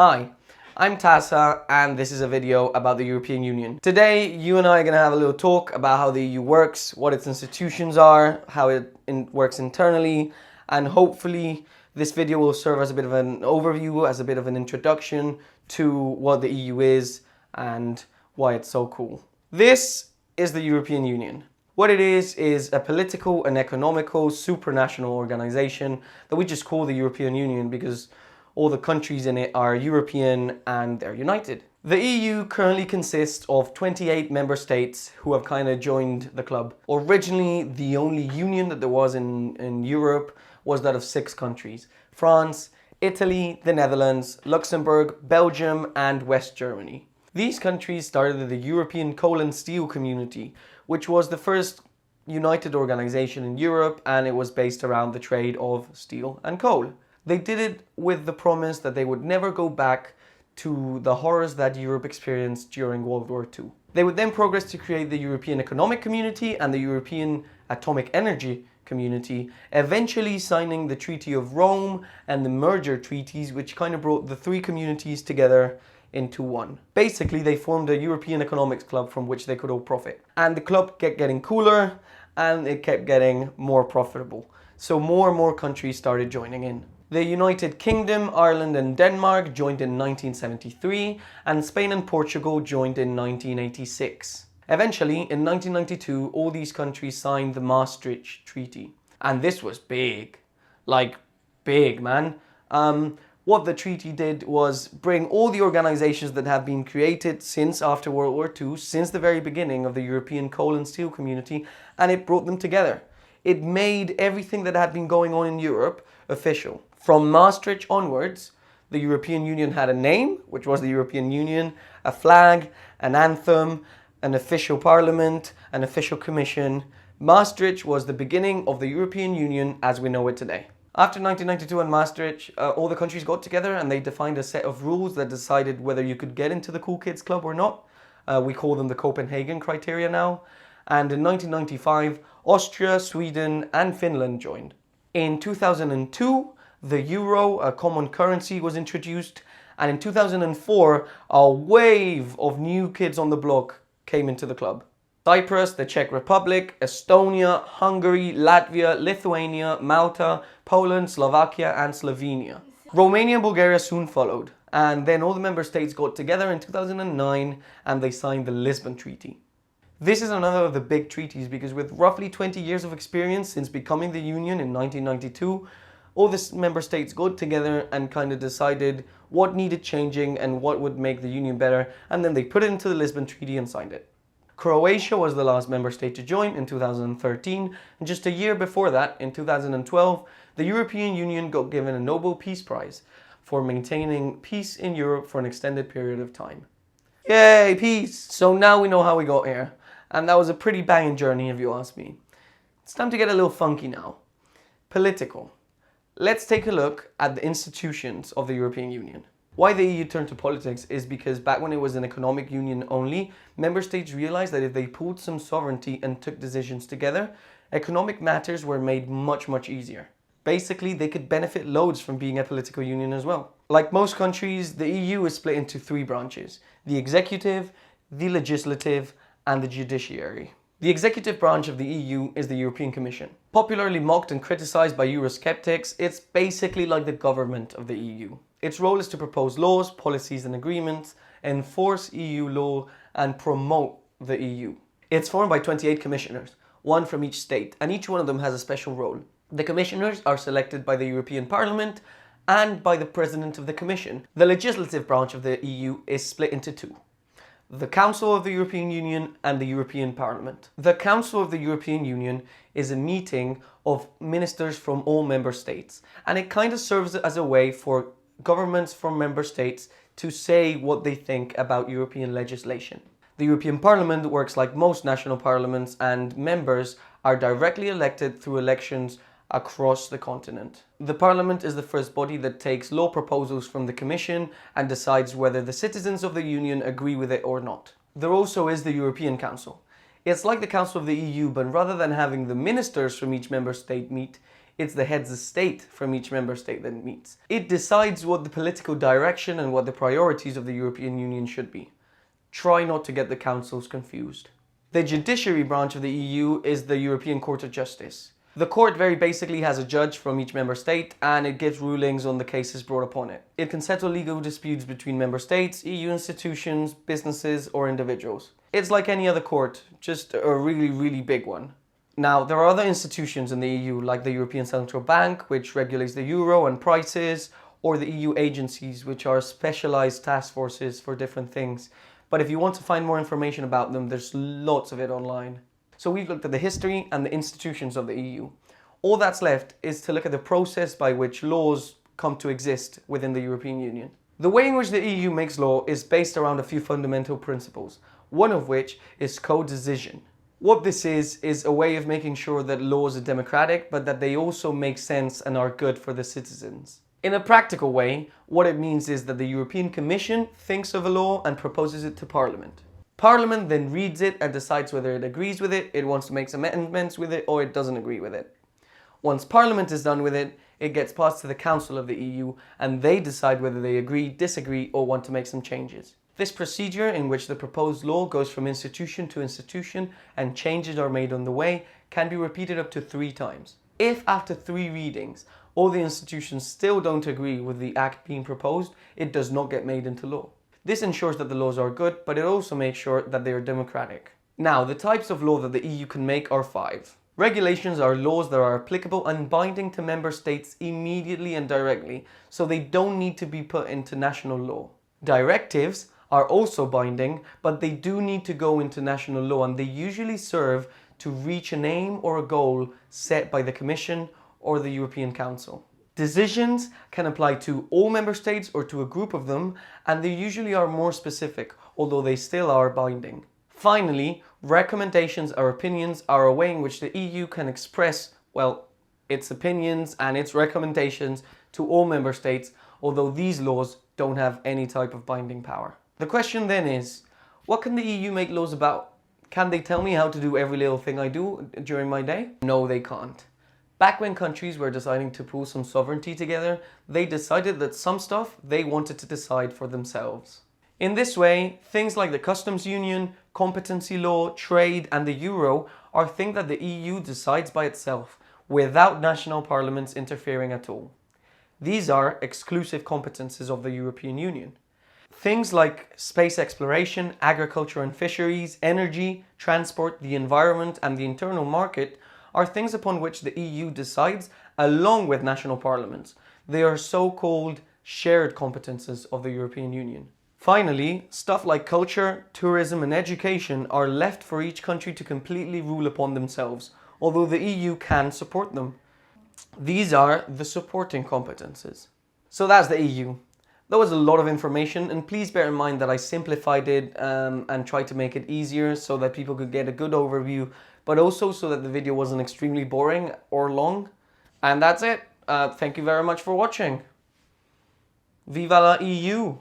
Hi, I'm Tassa and this is a video about the European Union. Today you and I are going to have a little talk about how the EU works, what its institutions are, how it works internally, and hopefully this video will serve as a bit of an overview, as a bit of an introduction to what the EU is and why it's so cool. This is the European Union. What it is a political and economical supranational organization that we just call the European Union because all the countries in it are European and they're united. The EU currently consists of 28 member states who have kind of joined the club. Originally, the only union that there was in Europe was that of 6 countries: France, Italy, the Netherlands, Luxembourg, Belgium, and West Germany. These countries started the European Coal and Steel Community, which was the first united organization in Europe, and it was based around the trade of steel and coal. They did it with the promise that they would never go back to the horrors that Europe experienced during World War II. They would then progress to create the European Economic Community and the European Atomic Energy Community, eventually signing the Treaty of Rome and the merger treaties, which kind of brought the 3 communities together into one. Basically, they formed a European Economics Club from which they could all profit. And the club kept getting cooler and it kept getting more profitable. So more and more countries started joining in. The United Kingdom, Ireland and Denmark joined in 1973, and Spain and Portugal joined in 1986. Eventually, in 1992, all these countries signed the Maastricht Treaty. And this was big. Like, big, man. What the treaty did was bring all the organizations that have been created since after World War II, since the very beginning of the European Coal and Steel Community, and it brought them together. It made everything that had been going on in Europe official. From Maastricht onwards, the European Union had a name, which was the European Union, a flag, an anthem, an official parliament, an official commission. Maastricht was the beginning of the European Union as we know it today. After 1992 and Maastricht, all the countries got together and they defined a set of rules that decided whether you could get into the Cool Kids Club or not. We call them the Copenhagen criteria now. And in 1995, Austria, Sweden and Finland joined. In 2002, the euro, a common currency, was introduced, and in 2004, a wave of new kids on the block came into the club. Cyprus, the Czech Republic, Estonia, Hungary, Latvia, Lithuania, Malta, Poland, Slovakia and Slovenia. Romania and Bulgaria soon followed, and then all the member states got together in 2009 and they signed the Lisbon Treaty. This is another of the big treaties because with roughly 20 years of experience since becoming the Union in 1992, all the member states got together and kind of decided what needed changing and what would make the Union better, and then they put it into the Lisbon Treaty and signed it. Croatia was the last member state to join in 2013, and just a year before that, in 2012, the European Union got given a Nobel Peace Prize for maintaining peace in Europe for an extended period of time. Yay, peace! So now we know how we got here, and that was a pretty banging journey if you ask me. It's time to get a little funky now. Political. Let's take a look at the institutions of the European Union. Why the EU turned to politics is because back when it was an economic union only, member states realized that if they pooled some sovereignty and took decisions together, economic matters were made much easier. Basically, they could benefit loads from being a political union as well. Like most countries, the EU is split into 3 branches: the executive, the legislative, and the judiciary. The executive branch of the EU is the European Commission. Popularly mocked and criticized by Eurosceptics, it's basically like the government of the EU. Its role is to propose laws, policies and agreements, enforce EU law and promote the EU. It's formed by 28 commissioners, 1 from each state, and each one of them has a special role. The commissioners are selected by the European Parliament and by the President of the Commission. The legislative branch of the EU is split into 2. The Council of the European Union and the European Parliament. The Council of the European Union is a meeting of ministers from all member states, and it kind of serves as a way for governments from member states to say what they think about European legislation. The European Parliament works like most national parliaments, and members are directly elected through elections across the continent. The Parliament is the first body that takes law proposals from the Commission and decides whether the citizens of the Union agree with it or not. There also is the European Council. It's like the Council of the EU, but rather than having the ministers from each member state meet, It's the heads of state from each member state that meets. It decides what the political direction and what the priorities of the European Union should be. Try not to get the councils confused. The judiciary branch of the EU is the European Court of Justice. The court very basically has a judge from each member state and it gives rulings on the cases brought upon it. It can settle legal disputes between member states, EU institutions, businesses or individuals. It's like any other court, just a really, really big one. Now, there are other institutions in the EU like the European Central Bank, which regulates the euro and prices, or the EU agencies, which are specialized task forces for different things. But if you want to find more information about them, there's lots of it online. So we've looked at the history and the institutions of the EU. All that's left is to look at the process by which laws come to exist within the European Union. The way in which the EU makes law is based around a few fundamental principles, one of which is co-decision. What this is a way of making sure that laws are democratic, but that they also make sense and are good for the citizens. In a practical way, what it means is that the European Commission thinks of a law and proposes it to Parliament. Parliament then reads it and decides whether it agrees with it, it wants to make some amendments with it, or it doesn't agree with it. Once Parliament is done with it, it gets passed to the Council of the EU and they decide whether they agree, disagree, or want to make some changes. This procedure, in which the proposed law goes from institution to institution and changes are made on the way, can be repeated up to 3 times. If after 3 readings, all the institutions still don't agree with the act being proposed, it does not get made into law. This ensures that the laws are good, but it also makes sure that they are democratic. Now, the types of law that the EU can make are 5. Regulations are laws that are applicable and binding to member states immediately and directly, so they don't need to be put into national law. Directives are also binding, but they do need to go into national law and they usually serve to reach an aim or a goal set by the Commission or the European Council. Decisions can apply to all member states or to a group of them, and they usually are more specific, although they still are binding. Finally, recommendations or opinions are a way in which the EU can express, well, its opinions and its recommendations to all member states, although these laws don't have any type of binding power. The question then is, what can the EU make laws about? Can they tell me how to do every little thing I do during my day? No, they can't. Back when countries were deciding to pool some sovereignty together, they decided that some stuff they wanted to decide for themselves. In this way, things like the customs union, competency law, trade and the euro are things that the EU decides by itself, without national parliaments interfering at all. These are exclusive competences of the European Union. Things like space exploration, agriculture and fisheries, energy, transport, the environment and the internal market are things upon which the EU decides along with national parliaments. They are so-called shared competences of the European Union. Finally, stuff like culture, tourism and education are left for each country to completely rule upon themselves, although the EU can support them. These are the supporting competences. So that's the EU. That was a lot of information, and please bear in mind that I simplified it and tried to make it easier so that people could get a good overview, but also so that the video wasn't extremely boring or long. And that's it. Thank you very much for watching. Viva la EU!